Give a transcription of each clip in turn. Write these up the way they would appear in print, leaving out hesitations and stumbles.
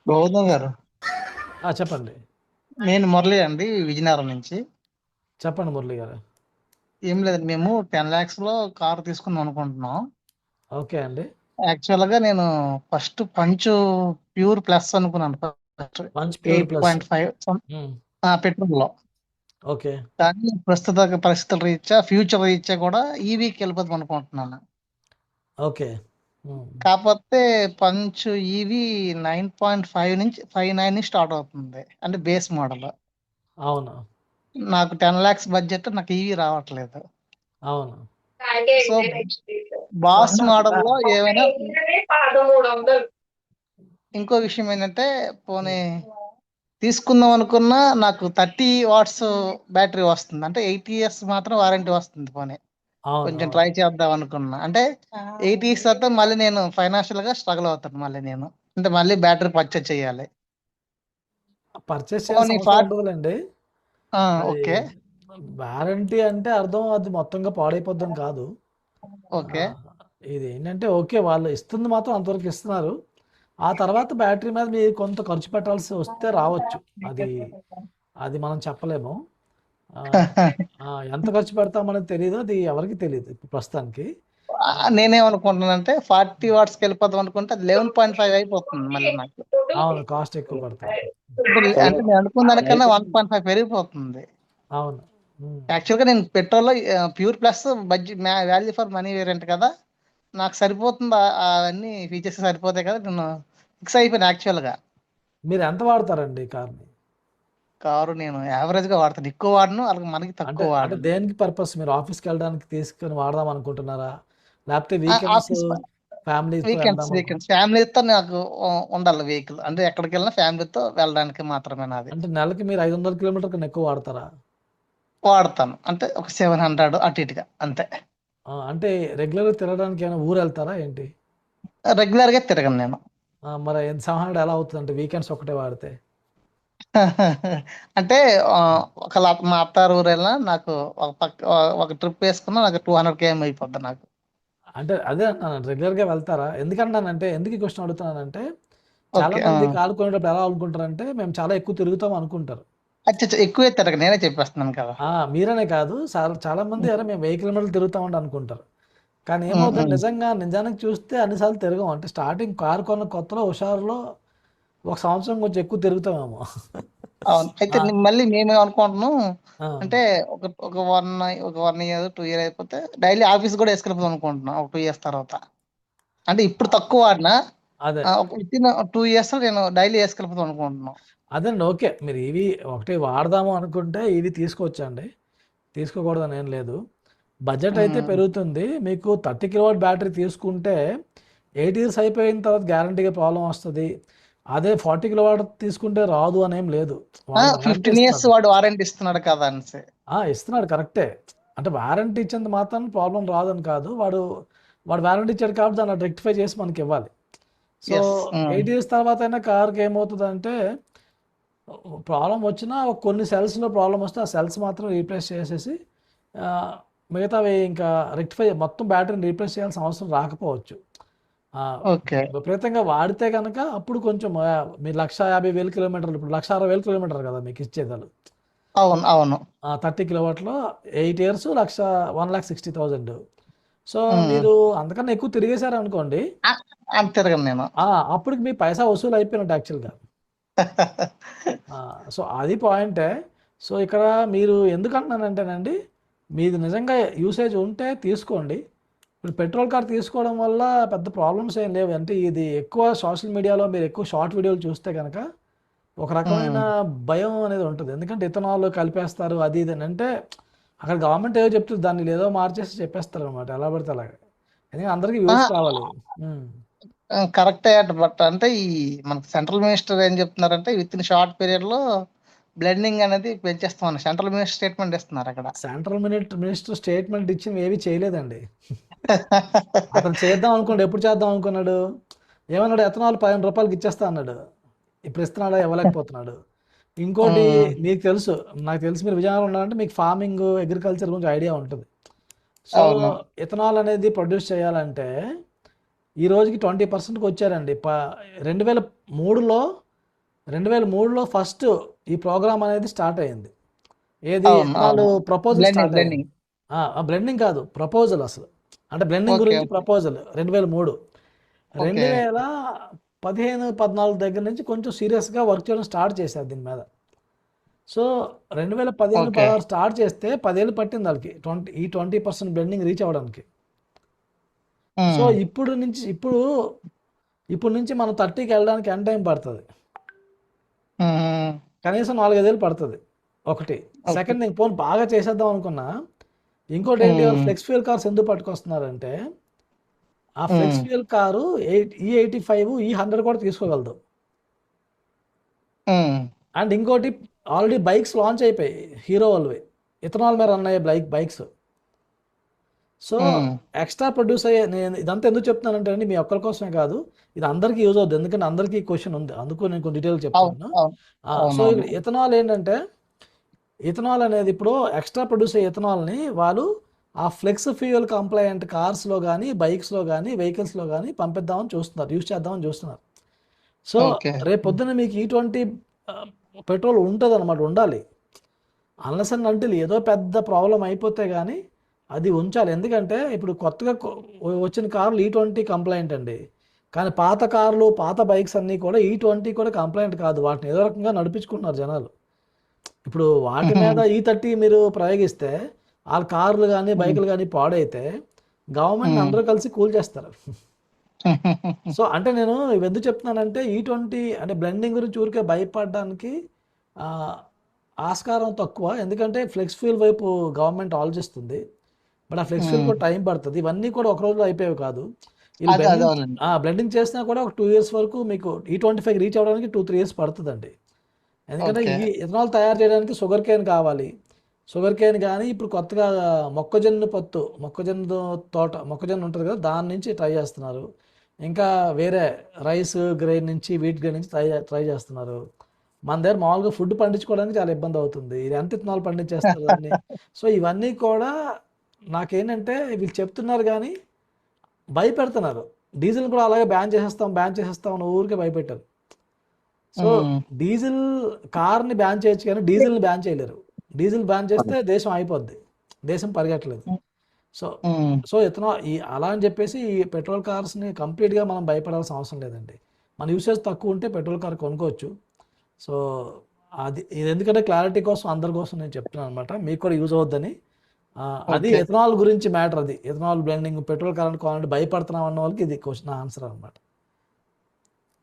గౌతమ్ గారు, చెప్పండి. నేను మురళి అండి, విజయనగరం నుంచి. చెప్పండి మురళి గారు. ఏం లేదండి, మేము 10 lakhs లో కారు తీసుకుందాం అనుకుంటున్నాం. ఓకే అండి. యాక్చువల్ గా నేను ఫస్ట్ పంచ్ ప్యూర్ ప్లస్ అనుకున్నాను. ఫస్ట్ మంచి pure eight plus. Point five హ్మ్. పెట్రోల్ లో. ఓకే. కానీ ప్రస్తుత పరిస్థితుల రీత్యా, ఫ్యూచర్ రీత్యా కూడా ఈవీకి వెళ్ళిపోదాం అనుకుంటున్నాను. ఓకే. హ్మ్. కాకపోతే పంచ్ ఈవీ 9.5 నుంచి 59 నుంచి స్టార్ట్ అవుతుంది, అంటే బేస్ మోడల్. అవును. నాకు 10 lakhs బడ్జెట్, నాకు ఈవీ రావట్లేదు. అవును. సో బాస్ మోడల్లో ఏమైనా. ఇంకో విషయం ఏంటంటే, పోనీ హ్మ్. తీసుకుందాం అనుకున్నా నాకు 30 watts బ్యాటరీ వస్తుంది, అంటే 8 years మాత్రం వారంటీ వస్తుంది. పోనీ అవును. కొంచెం అవును. ట్రై చేద్దాం అనుకున్నా, అంటే 8 years తర్వాత మళ్ళీ నేను ఫైనాన్షియల్ గా స్ట్రగుల్ అవుతాను. మళ్ళీ నేను అంటే మళ్ళీ బ్యాటరీ పర్చేజ్ చేయాలి. పర్చేస్ చేయాల్సిన పోనీ అవసరం ఉండదులేండి. అది ఓకే. వారంటీ అంటే అర్థం అది మొత్తంగా పాడైపోద్దని కాదు. ఓకే. ఇది ఏంటంటే ఓకే, వాళ్ళు ఇస్తుంది మాత్రం అంతవరకు ఇస్తున్నారు. ఆ తర్వాత బ్యాటరీ మీద మీరు కొంత ఖర్చు పెట్టాల్సి వస్తే రావచ్చు. అది అది మనం చెప్పలేము. ఆ, ఎంత ఖర్చు పెడతామనేది తెలియదు, అది ఎవరికి తెలియదు ఇప్పుడు ప్రస్తుతానికి. ఆ, నేనేమనుకుంటున్నానంటే 40 watts వెళ్ళిపోదాం అనుకుంటే అది 11.5 అయిపోతుంది మళ్ళీ నాకు. అవును, కాస్ట్ ఎక్కువ పడుతుంది. అంటే నేను అనుకున్న దానికన్నా 1.5 పెరిగిపోతుంది. అవును. ఉమ్. యాక్చువల్గా నేను పెట్రోల్లో pure plus budget value for money variant కదా, నాకు సరిపోతుంది. అవన్నీ ఫీచర్స్ సరిపోతాయి కదా, నేను ఫిక్స్ అయిపోయాను యాక్చువల్గా. మీరు ఎంత వాడతారండి కార్ని? కారు నేను యావరేజ్ గా వాడతాను, ఎక్కువ వాడను, అలాగే మనకి అంటే తక్కువ అంటే వాడను. దేనికి పర్పస్? మీరు ఆఫీస్కి వెళ్ళడానికి తీసుకొని వాడదాం అనుకుంటున్నారా, లేకపోతే వీకెండ్స్ ఆఫీస్, ఫ్యామిలీతో వీకెండ్స్ వెళ్దాం వీకెండ్స్ ఫ్యామిలీతో నాకు ఉండాలి వెహికల్, అంటే ఎక్కడికి వెళ్ళినా ఫ్యామిలీతో వెళ్ళడానికి మాత్రమే నాది. అంటే నెలకి మీరు 500 కిలోమీటర్ కన్నా ఎక్కువ వాడతారా? వాడతాను అంటే ఒక 700 అటు ఇటుగా అంతే. అంటే రెగ్యులర్గా తిరగడానికి ఏమైనా ఊరు వెళ్తారా ఏంటి? రెగ్యులర్ గా తిరగను నేను. మరి 700 ఎలా అవుతుంది అంటే వీకెండ్స్ ఒకటే వాడితే? అంటే ఆ, మా అత్తారు ఊరు వెళ్ళినా నాకు ఒక పక్క ఒక ట్రిప్ వేసుకున్నా నాకు 200 km అయిపోద్ది నాకు. అంటే అదే అంటున్నాను, రెగ్యులర్గా వెళ్తారా? ఎందుకంటానంటే, ఎందుకు ఈ క్వశ్చన్ అడుగుతున్నానంటే, చాలా ఓకే. మంది కారు కొనేటప్పుడు ఎలా అనుకుంటారంటే మేము చాలా ఎక్కువ తిరుగుతాం అనుకుంటారు. అచ్చా, ఎక్కువే తిరగ, నేనే చెప్పేస్తున్నాను కదా. మీరనే కాదు, చాలా చాలా మంది అరే మేము 1000 కిలోమీటర్లు తిరుగుతామండి అనుకుంటారు. కానీ ఉమ్, ఏమవుతుంది, ఉమ్. నిజానికి చూస్తే అన్నిసార్లు తిరగం. అంటే స్టార్టింగ్ కారు కొన్న కొత్తలో హుషారులో ఒక సంవత్సరం కొంచెం ఎక్కువ తిరుగుతామేమో. అవును, అయితే ఆ, మళ్ళీ మేమేం అనుకుంటున్నాం ఆ, అంటే, ఒక 1 year 2 year అయిపోతే డైలీ ఆఫీస్ కూడా వేసుకెళ్ళిపోదాం అనుకుంటున్నాం, ఒక 2 years తర్వాత. అంటే ఇప్పుడు తక్కువ వాడినా అదే విత్ ఇన్ 2 years నేను డైలీ వేసుకెళ్ళిపోదాం అనుకుంటున్నాం. అదండి. ఓకే, మీరు ఇవి ఒకటి వాడదాము అనుకుంటే ఇవి తీసుకోవచ్చండి, తీసుకోకూడదని ఏం లేదు. బడ్జెట్ అయితే ఉమ్. పెరుగుతుంది. మీకు 30 కిలోవాట్ బ్యాటరీ తీసుకుంటే 8 ఇయర్స్ అయిపోయిన తర్వాత గ్యారంటీగా ప్రాబ్లం వస్తుంది. అదే 40 కిలోవాట్ తీసుకుంటే రాదు అనేం లేదు, వాడు వారంటీ 15 years ఇస్తాడు. వాడు వారంటీ ఇస్తున్నాడు కదా అనేసి. ఇస్తున్నాడు కరెక్టే. అంటే వారంటీ ఇచ్చేంత మాత్రం ప్రాబ్లం రాదని కాదు, వాడు వాడు వారంటీ ఇచ్చాడు కాబట్టి దాన్ని రెక్టిఫై చేసి మనకి ఇవ్వాలి. So yes. 8 ఇయర్స్ తర్వాత అయినా కార్కి ఏమవుతుందంటే, ప్రాబ్లం వచ్చినా కొన్ని సెల్స్లో ప్రాబ్లం వస్తే ఆ సెల్స్ మాత్రం రీప్లేస్ చేసేసి ఆ, మిగతావి ఇంకా రెక్టిఫై, మొత్తం బ్యాటరీని రీప్లేస్ చేయాల్సిన అవసరం రాకపోవచ్చు. ఆ, ఓకే. విపరీతంగా వాడితే కనుక అప్పుడు కొంచెం మీరు 150,000 కిలోమీటర్లు, ఇప్పుడు 160,000 కిలోమీటర్లు కదా మీకు ఇచ్చేది వాళ్ళు. అవును, అవును. 30 కిలోవాట్లో 8 ఇయర్స్ 1,60,000. సో ఉమ్. మీరు అంతకన్నా ఎక్కువ తిరిగేశారు అనుకోండి, ఆ, అంత తిరగను నేను. అప్పటికి మీ పైసా వసూలు అయిపోయినట్టు యాక్చువల్గా. సో అది పాయింటే. సో ఇక్కడ మీరు ఎందుకంటున్నానంటేనండి, మీది నిజంగా యూసేజ్ ఉంటే తీసుకోండి. ఇప్పుడు పెట్రోల్ కార్ తీసుకోవడం వల్ల పెద్ద ప్రాబ్లమ్స్ ఏం లేవు. అంటే ఇది ఎక్కువ సోషల్ మీడియాలో మీరు ఎక్కువ షార్ట్ వీడియోలు చూస్తే కనుక ఒక రకమైన ఉమ్. భయం అనేది ఉంటుంది. ఎందుకంటే ఇథనాల్ కలిపేస్తారు అది ఇది అని. అంటే అక్కడ గవర్నమెంట్ ఏదో చెప్తుంది, దాన్ని ఏదో మార్చేసి చెప్పేస్తారు అనమాట, ఎలా పడితే అలాగా. ఎందుకంటే అందరికీ వ్యూస్ కావాలి. ఉమ్. కరెక్టే అట, బట్ అంటే ఈ మనకి సెంట్రల్ మినిస్టర్ ఏం చెప్తున్నారంటే విత్ ఇన్ షార్ట్ పీరియడ్ లో బ్లెండింగ్ అనేది పెంచేస్తామని సెంట్రల్ మినిస్టర్ స్టేట్మెంట్ ఇస్తున్నారు అక్కడ. సెంట్రల్ మినిస్టర్ స్టేట్మెంట్ ఇచ్చి ఏవి చేయలేదండి. అతను చేద్దాం అనుకోండి, ఎప్పుడు చేద్దాం అనుకున్నాడు? ఏమన్నాడు? ఎథనాల్ రూపాయలకి ఇచ్చేస్తా అన్నాడు. ఇప్పుడు ఇస్తున్నాడా? ఇవ్వలేకపోతున్నాడు. ఇంకోటి ఉమ్. మీకు తెలుసు, నాకు తెలిసి మీరు విజయనగరం ఉన్నారంటే మీకు ఫార్మింగ్ అగ్రికల్చర్ గురించి ఐడియా ఉంటుంది. సో అవును. ఇథనాల్ అనేది ప్రొడ్యూస్ చేయాలంటే ఈ రోజుకి 20%కి వచ్చారండి. 2003లో 2003లో ఫస్ట్ ఈ ప్రోగ్రామ్ అనేది స్టార్ట్ అయింది. ఏది అవును ఎథనాల్ అవును ప్రపోజల్ బ్లెండింగ్ స్టార్ట్ అయింది. బ్లెండింగ్ బ్లెండింగ్ కాదు, ప్రపోజల్ అసలు. అంటే బ్లెండింగ్ ఓకే గురించి ఓకే ప్రపోజల్ 2003. ఓకే 2015-14 దగ్గర నుంచి కొంచెం సీరియస్గా వర్క్ చేయడం స్టార్ట్ చేశారు దీని మీద. సో 2015 ఓకే 16 స్టార్ట్ చేస్తే 10 ఏళ్ళు పట్టింది వాళ్ళకి 20% బ్లెండింగ్ రీచ్ అవ్వడానికి. సో ఉమ్, ఇప్పుడు నుంచి మనం 30కి వెళ్ళడానికి ఎంత టైం పడుతుంది? ఉమ్, కనీసం 4-5 ఏళ్ళు పడుతుంది. ఒకటి. ఓకే సెకండ్ థింగ్, పోనీ బాగా చేసేద్దాం అనుకున్నా, ఇంకోటి ఏంటి, వాళ్ళు ఉమ్, ఫ్లెక్స్ ఫ్యూయల్ కార్స్ ఎందుకు పట్టుకొస్తున్నారంటే, ఆ ఫ్లెక్స్ ఉమ్, ఫ్యూయల్ కారు E85 E100 కూడా తీసుకోగలదు. ఉమ్, అండ్ ఇంకోటి, ఆల్రెడీ బైక్స్ లాంచ్ అయిపోయాయి హీరో వాళ్ళవి, ఇథనాల్ మీద రన్ అయ్యే బైక్స్. సో ఉమ్. ఎక్స్ట్రా ప్రొడ్యూస్ అయ్యే, నేను ఇదంతా ఎందుకు చెప్తున్నానంటే అండి, మీ ఒక్కరి కోసమే కాదు, ఇది అందరికీ యూజ్ అవుతుంది. ఎందుకంటే అందరికీ క్వశ్చన్ ఉంది, అందుకు నేను కొన్ని డీటెయిల్స్ అవును చెప్తున్నాను. అవును సో అవునవును ఇక్కడ ఇథనాల్ ఏంటంటే, ఇథనాల్ అనేది ఇప్పుడు ఎక్స్ట్రా ప్రొడ్యూస్ అయ్యే ఇథనాల్ని వాళ్ళు ఆ ఫ్లెక్స్ ఫ్యూయల్ కంప్లైంట్ కార్స్లో కానీ, బైక్స్లో కానీ, వెహికల్స్లో కానీ పంపిద్దామని చూస్తున్నారు, యూజ్ చేద్దామని చూస్తున్నారు. సో ఓకే రేపు పొద్దున్న మీకు E20 పెట్రోల్ ఉంటుంది అనమాట, ఉండాలి. అన్లెస్ అండ్ అంటిల్ ఏదో పెద్ద ప్రాబ్లం అయిపోతే కానీ అది ఉంచాలి. ఎందుకంటే ఇప్పుడు కొత్తగా వచ్చిన కార్లు E20 కంప్లైంట్ అండి. కానీ పాత కార్లు, పాత బైక్స్ అన్నీ కూడా E20 కూడా కంప్లైంట్ కాదు. వాటిని ఏదో రకంగా నడిపించుకుంటున్నారు జనాలు. ఇప్పుడు వాటి మీద E30 మీరు ప్రయోగిస్తే, వాళ్ళ కార్లు కానీ, బైకులు కానీ పాడైతే గవర్నమెంట్ అందరూ కలిసి కూల్ చేస్తారు. సో అంటే నేను ఇవెందుకు చెప్తున్నానంటే, E20 అంటే బ్లెండింగ్ గురించి ఊరికే భయపడడానికి ఆ, ఆస్కారం తక్కువ. ఎందుకంటే ఫ్లెక్స్ ఫ్యూల్ వైపు గవర్నమెంట్ ఆలోచిస్తుంది. బట్ ఆ ఫ్లెక్స్ ఫ్యూల్ కూడా టైం పడుతుంది. ఇవన్నీ కూడా ఒక రోజులో అయిపోయేవి కాదు. వీళ్ళు అదే అదే అవునండి బ్లెండింగ్ చేసినా కూడా ఒక 2 ఇయర్స్ వరకు మీకు E25 రీచ్ అవ్వడానికి 2-3 ఇయర్స్ పడుతుందండి. ఎందుకంటే ఓకే ఇవి ఇథనాల్ తయారు చేయడానికి షుగర్ కేన్ కావాలి. షుగర్ కేన్ కానీ ఇప్పుడు కొత్తగా మొక్కజొన్న ఉంటుంది కదా, దాని నుంచి ట్రై చేస్తున్నారు. ఇంకా వేరే రైస్ గ్రెయిన్ నుంచి, వీట్ గ్రెయిన్ నుంచి ట్రై చేస్తున్నారు. మన దగ్గర మామూలుగా ఫుడ్ పండించుకోవడానికి చాలా ఇబ్బంది అవుతుంది. ఇది ఎంత ఇథనాల్ పండించేస్తారు దాన్ని. సో ఇవన్నీ కూడా నాకేంటంటే, వీళ్ళు చెప్తున్నారు కానీ భయపెడుతున్నారు. డీజిల్ కూడా అలాగే బ్యాన్ చేసేస్తాం అని ఊరికే భయపెట్టారు. సో డీజిల్ కార్ని బ్యాన్ చేయొచ్చు కానీ డీజిల్ని బ్యాన్ చేయలేరు. డీజిల్ బ్యాన్ చేస్తే దేశం అయిపోద్ది, దేశం పరిగెట్టలేదు. సో సో అలా అని చెప్పేసి ఈ పెట్రోల్ కార్స్ని కంప్లీట్గా మనం భయపడాల్సిన అవసరం లేదండి. మన యూసేజ్ తక్కువ ఉంటే పెట్రోల్ కార్ కొనుక్కోవచ్చు. సో ఇది ఎందుకంటే క్లారిటీ కోసం, అందరి కోసం నేను చెప్తున్నాను అనమాట, మీకు కూడా యూజ్ అవుద్దని. అది ఓకే ఎథనాల్ గురించి మ్యాటర్. అది ఎథనాల్ బ్లెండింగ్ పెట్రోల్ కార్ కొనాలంటే భయపడుతున్నాం అన్న వాళ్ళకి ఇది క్వశ్చన్ ఆన్సర్ అనమాట.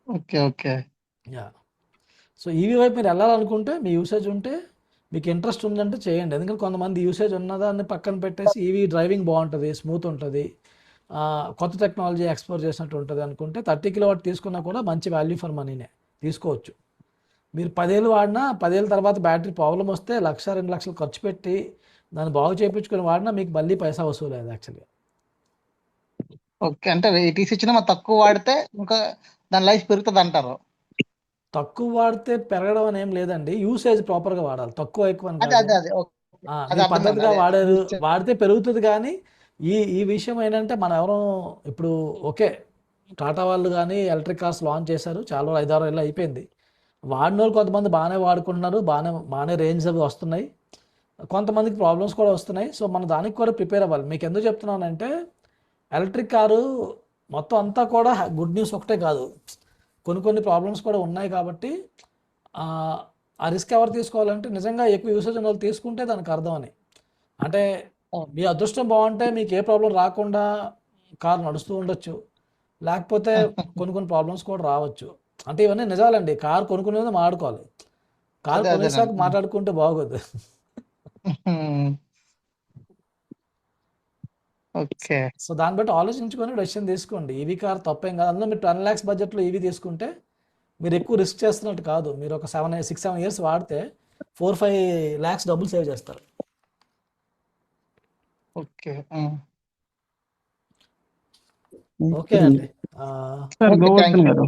Okay okay yeah. So EV వైపు మీరు వెళ్ళాలనుకుంటే, మీ యూసేజ్ ఉంటే, మీకు ఇంట్రెస్ట్ ఉందంటే చేయండి. ఎందుకంటే కొంతమంది యూసేజ్ ఉన్నదాన్ని పక్కన పెట్టేసి ఈవీ డ్రైవింగ్ బాగుంటుంది, స్మూత్ ఉంటుంది, కొత్త టెక్నాలజీ ఎక్స్ప్లోర్ చేసినట్టు ఉంటుంది అనుకుంటే 30 కిలోవాట్ తీసుకున్నా కూడా మంచి వాల్యూ ఫర్ మనీనే తీసుకోవచ్చు. మీరు 10 ఏళ్ళు వాడినా, 10 ఏళ్ళ తర్వాత బ్యాటరీ ప్రాబ్లం వస్తే 1-2 లక్షలు ఖర్చు పెట్టి దాన్ని బాగు చేయించుకొని వాడినా మీకు మళ్ళీ పైసా వసూలు లేదు యాక్చువల్గా. ఓకే అంటే ETC ఇచ్చినా మరి తక్కువ వాడితే ఇంకా దాని లైఫ్ పెరుగుతుంది అంటారు. తక్కువ వాడితే పెరగడం అని ఏం లేదండి, యూసేజ్ ప్రాపర్గా వాడాలి. తక్కువ ఎక్కువ అని అదే కాదు. అదే అదే ఓకే అది మీరు అర్థమైంది పద్ధతిగా అదే వాడితే పెరుగుతుంది. కానీ ఈ విషయం ఏంటంటే, మనం ఎవరో ఇప్పుడు ఓకే, టాటా వాళ్ళు కానీ ఎలక్ట్రిక్ కార్స్ లాంచ్ చేశారు, చాలా 5-6 ఏళ్ళు అయిపోయింది. వాడిన వాళ్ళు కొంతమంది బాగానే వాడుకుంటున్నారు, బాగానే రేంజ్ అవి వస్తున్నాయి. కొంతమందికి ప్రాబ్లమ్స్ కూడా వస్తున్నాయి. సో మనం దానికి కూడా ప్రిపేర్ అవ్వాలి. మీకు ఎందుకు చెప్తున్నానంటే, ఎలక్ట్రిక్ కారు మొత్తం అంతా కూడా గుడ్ న్యూస్ ఒకటే కాదు, కొన్ని ప్రాబ్లమ్స్ కూడా ఉన్నాయి. కాబట్టి ఆ రిస్క్ ఎవరు తీసుకోవాలంటే, నిజంగా ఎక్కువ యూసేజ్ ఉన్న వాళ్ళు తీసుకుంటే దానికి అర్థం అని. అంటే మీ అదృష్టం బాగుంటే మీకు ఏ ప్రాబ్లం రాకుండా కారు నడుస్తూ ఉండొచ్చు, లేకపోతే కొన్ని ప్రాబ్లమ్స్ కూడా రావచ్చు. అంటే ఇవన్నీ నిజాలండి. కారు కొనుక్కునేది మాట్లాడుకోవాలి, కారు అదే కొనేసాక అదేనండి మాట్లాడుకుంటే బాగోదు. ఓకే సో దాన్ని బట్టి ఆలోచించుకొని డెసిషన్ తీసుకోండి. ఈవీ కార్ తప్పేం కాదు. అందులో మీరు 10 lakhs బడ్జెట్లో ఈవీ తీసుకుంటే మీరు ఎక్కువ రిస్క్ చేస్తున్నట్టు కాదు. మీరు ఒక 6-7 years వాడితే 4-5 lakhs డబ్బులు సేవ్ చేస్తారు. ఓకే ఓకే అండి. Sir okay thank Govardhan you గారు